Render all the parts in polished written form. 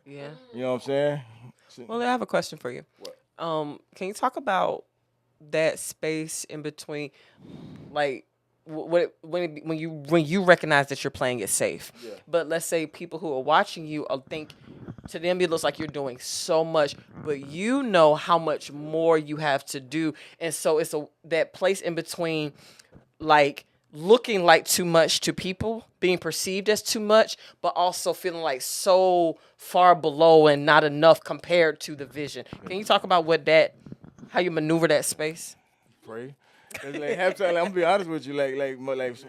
God. Yeah. You know what I'm saying? Well, I have a question for you. What? Can you talk about that space in between, like when you recognize that you're playing it safe, Yeah. but let's say people who are watching you think to them it looks like you're doing so much, but you know how much more you have to do, and so it's that place in between, like looking like too much to people, being perceived as too much, but also feeling like so far below and not enough compared to the vision. Can you talk about how you maneuver that space? Pray. It's like half time. Like, I'm gonna be honest with you.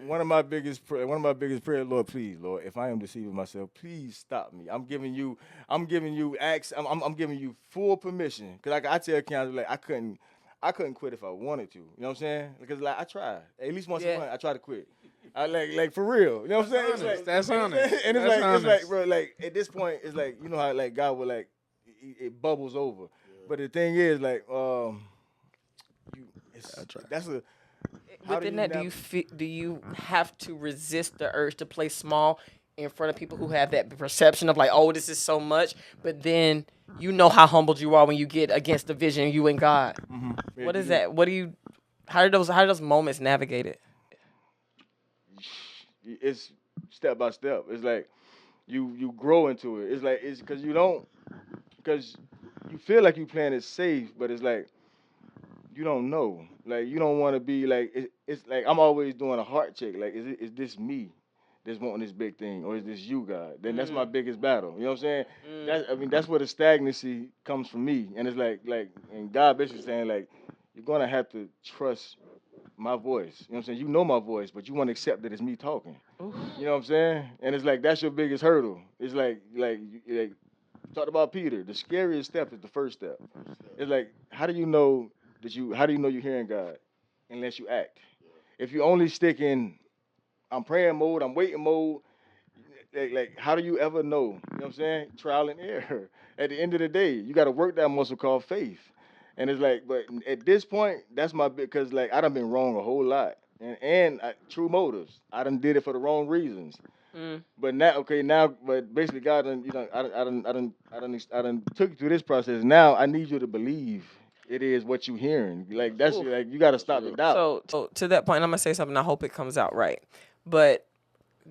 One of my biggest prayers, Lord, please, Lord, if I am deceiving myself, please stop me. I'm giving you acts. I'm giving you full permission. Cause like I tell Keandre, like I couldn't quit if I wanted to. You know what I'm saying? Because like I try. At least once a Yeah. month, I try to quit. I like for real. You know what I'm saying? honest. That's honest. And That's it's honest. like, bro, like at this point, it's like you know how like God will like it bubbles over. But the thing is, like, that's a. How Within that, do you have to resist the urge to play small in front of people who have that perception of like, oh, this is so much, but then you know how humbled you are when you get against the vision, you and God. Yeah, What is that? What do you? How do those moments navigate it? It's step by step. It's like you grow into it. It's because you feel like you playing it safe, but it's like you don't know. Like you don't want to be like it's like I'm always doing a heart check. Like is this me that's wanting this big thing, or is this you, God? Then that's my biggest battle. You know what I'm saying? That's where the stagnancy comes from me, and it's and God basically saying like you're gonna have to trust my voice. You know what I'm saying? You know my voice, but you want to accept that it's me talking. You know what I'm saying? And it's like that's your biggest hurdle. It's like talked about Peter. The scariest step is the first step. It's like how do you know how do you know you're hearing God unless you act? If you only stick in I'm praying mode, I'm waiting mode, like how do you ever know? You know what I'm saying? Trial and error. At the end of the day, you got to work that muscle called faith. And it's like, but at this point, that's my bit because like I done been wrong a whole lot, and true motives. I done did it for the wrong reasons. But but basically, God done, I done took you through this process. Now I need you to believe it is what you hearing. Like that's like you got to stop the doubt. So to that point, I'm gonna say something. I hope it comes out right, but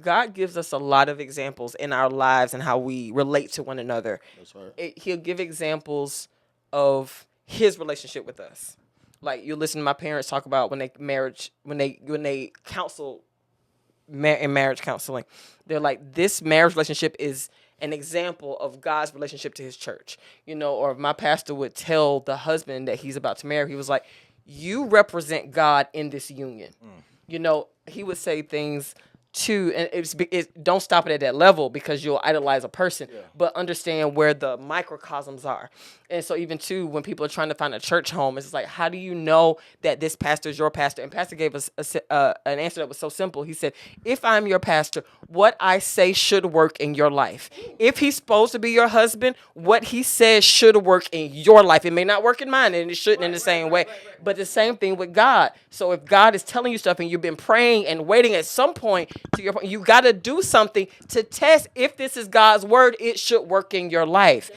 God gives us a lot of examples in our lives and how we relate to one another. That's right. He'll give examples of His relationship with us. Like you listen to my parents talk about when they counsel in marriage counseling, they're like, this marriage relationship is an example of God's relationship to His church. Or my pastor would tell the husband that he's about to marry, he was like, you represent God in this union. He would say things too, and don't stop it at that level because you'll idolize a person, but understand where the microcosms are. And so even too, when people are trying to find a church home, it's like, how do you know that this pastor is your pastor? And pastor gave us an answer that was so simple. He said, if I'm your pastor, what I say should work in your life. If he's supposed to be your husband, what he says should work in your life. It may not work in mine, and it shouldn't in the same way. But the same thing with God. So if God is telling you stuff and you've been praying and waiting, at some point, to your point, you got to do something to test if this is God's word. It should work in your life.